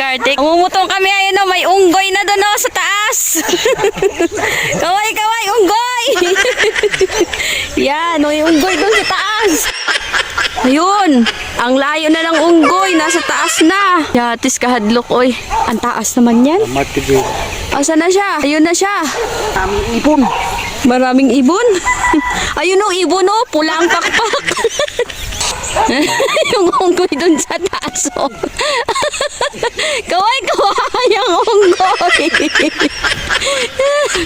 diskarte. Umumutong kami, ayun o, may unggoy na doon o sa taas. Kaway, kaway, unggoy. Yan, may unggoy doon sa taas. Ayun, ang layo na ng unggoy, nasa taas na. Yatis kahadlok, oy. Ang taas naman yan. Asa na siya? Ayun na siya. Ipon. Maraming ibon. Ayun o, ibon o, pulang pakpak. Yung unggoy dun sa taas o. Kaway, kaway ang unggoy.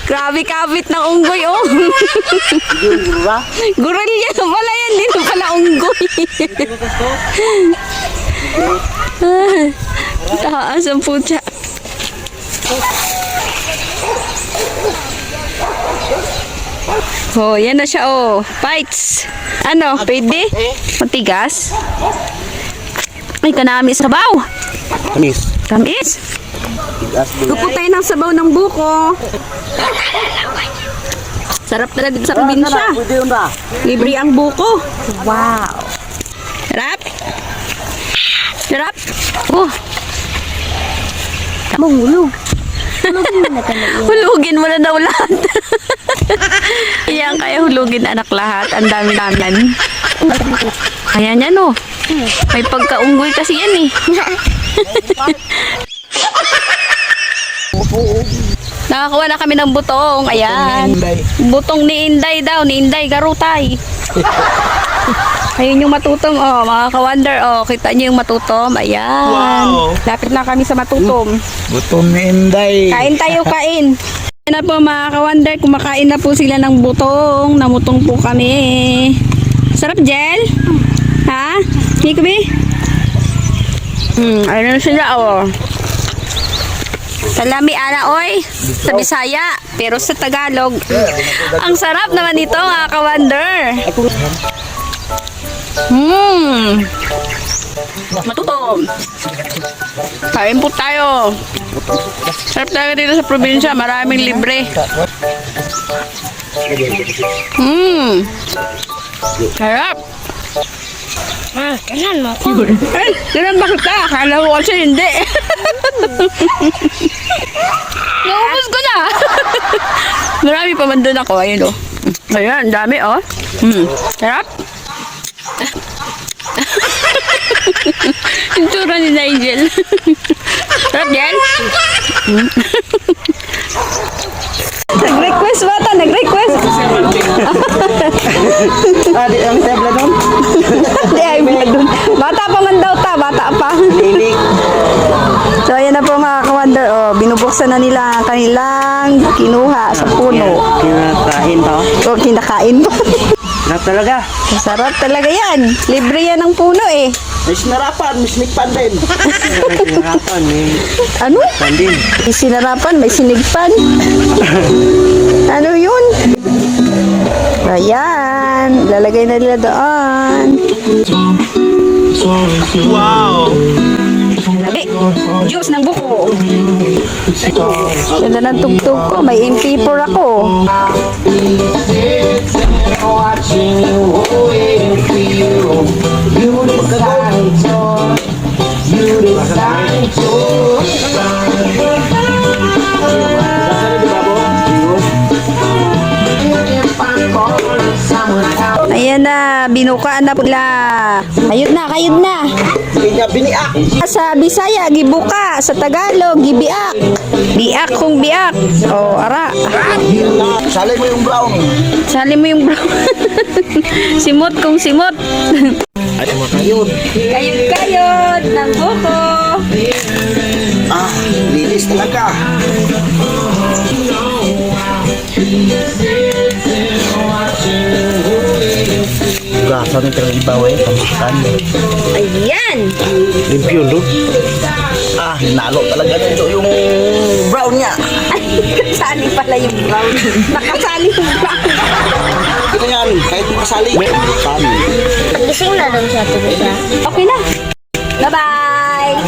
Grabe kapit ng unggoy o. Gorilla pala yan, dito pala unggoy. Taas ang putya. Oh, yan na siya oh. Fights. Ano, pwede? Matigas? Ay, kanami sabaw. Kamis. Kamis. Lupot tayo ng sabaw ng buko. Sarap talaga sa probinsya. Libre ang buko. Wow. Sarap. Sarap. Oh. Hulog. Hulugin mo na daw lahat. Iyan kaya hulugin anak lahat. Ang dami namin. Kaya niya no. May pagkaunggoy kasi yan eh. Nakakuha na kami ng butong. Ayan. Butong ni Inday daw. Ni Inday Garutay. Ayun yung matutom, oh, mga ka-wonder, oh, kita niyo yung matutom, ayan. Wow. Lapit na kami sa matutom. Butong ni Inday. Kain tayo, kain. Ayan na po mga ka-wonder, kumakain na po sila ng butong, namutong po kami. Sarap, Jel? Ha? Hindi kami? Ayun na sila, oh. Salami ana, oy, sa Bisaya, pero sa Tagalog. Ang sarap naman ito, mga ka-wonder. Matutom. Kain po tayo. Sarap talaga dito sa probinsya. Maraming libre. Sarap. Kailan mo ako? Ay, kailan bakit ka? Akala ko kasi hindi. Naubos ko na. Marami pa man doon ako. Ayun o. Ayan, dami o. Sarap. Yung tsura ni Nigel. Sarap, Jel? Nag-request bata, nag-request. Di ang tabla doon. Di ay doon. Bata pa man daw ta, bata pa. So ayan na po mga ka-wonder, oh, binubuksan na nila ang kanilang kinuha sa puno. Kinakain pa. O kinakain pa. Sarap talaga. Sarap talaga yan. Libre yan ng puno eh. May sinarapan, may sinikpan din. Sinarapan, may Ano? pandin. May sinarapan, may sinigpan. Ano yun? Ayan. Lalagay na nila doon. Wow! Labi. Juice ng buko. Ganda ng tugtog ko. May MP4 ako. Watching you, waiting for you. You decide to. You decide to. Ayan na, binukaan na pula. Kayod na, kayod na. Biniak. Sa Bisaya, gibuka. Sa Tagalog, gibiak. Biak kung biak. O, ara. Salay mo yung brown. Sali mo yung brown. Simot kung simot. Ay, makayod. Kayod-kayod ng buko. Ah, linis talaga. Gasa na talaga ibaw eh, pamakan. Ayan. Limpyo, no? Ah, nalo talaga nito yung brown niya. Ay, kasali pala yung brown. Nakasali yung brown. Ito yan, kahit makasali. Kami. Gising na lang siya tuloy siya. Okay na. Bye-bye.